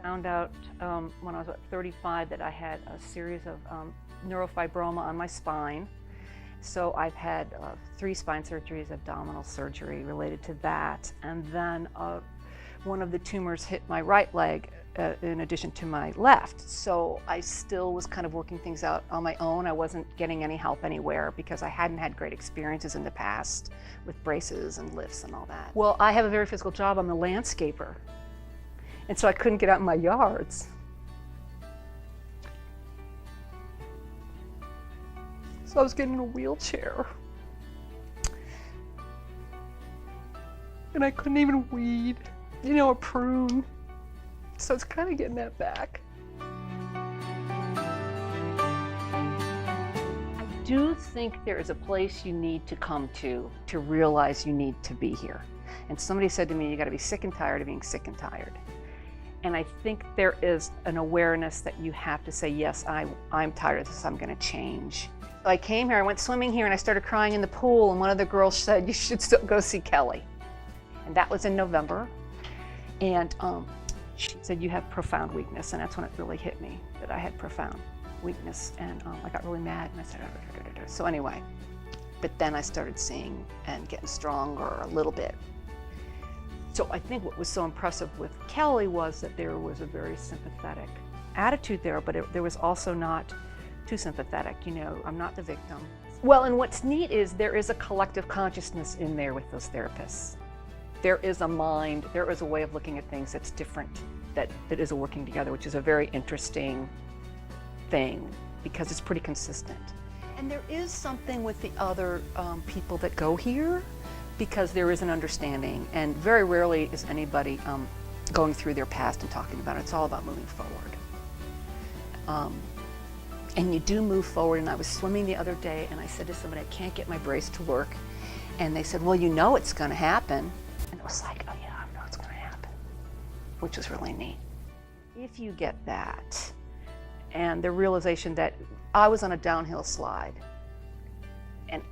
found out when I was about 35 that I had a series of neurofibroma on my spine. So I've had 3 spine surgeries, abdominal surgery related to that, and then one of the tumors hit my right leg in addition to my left. So I still was kind of working things out on my own. I wasn't getting any help anywhere because I hadn't had great experiences in the past with braces and lifts and all that. Well, I have a very physical job. I'm a landscaper. And so I couldn't get out in my yards. So I was getting in a wheelchair. And I couldn't even weed, a prune. So it's kind of getting that back. I do think there is a place you need to come to realize you need to be here. And somebody said to me, you got to be sick and tired of being sick and tired. And I think there is an awareness that you have to say, yes, I'm tired of this, I'm going to change. I came here, I went swimming here, and I started crying in the pool, and one of the girls said, you should still go see Kelly. And that was in November. And she said, you have profound weakness, and that's when it really hit me, that I had profound weakness. And I got really mad, and I said, so anyway, but then I started seeing and getting stronger a little bit. So I think what was so impressive with Kelly was that there was a very sympathetic attitude there, but there was also not too sympathetic. I'm not the victim. Well, and what's neat is there is a collective consciousness in there with those therapists. There is a mind, there is a way of looking at things that's different, that is a working together, which is a very interesting thing because it's pretty consistent. And there is something with the other people that go here because there is an understanding, and very rarely is anybody going through their past and talking about it. It's all about moving forward. And you do move forward, and I was swimming the other day, and I said to somebody, I can't get my brace to work. And they said, well, it's going to happen. And it was like, oh yeah, I know it's going to happen, which was really neat. If you get that, and the realization that I was on a downhill slide, and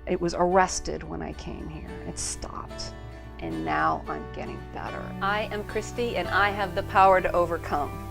it was arrested when I came here. It stopped, and now I'm getting better. I am Christy, and I have the power to overcome.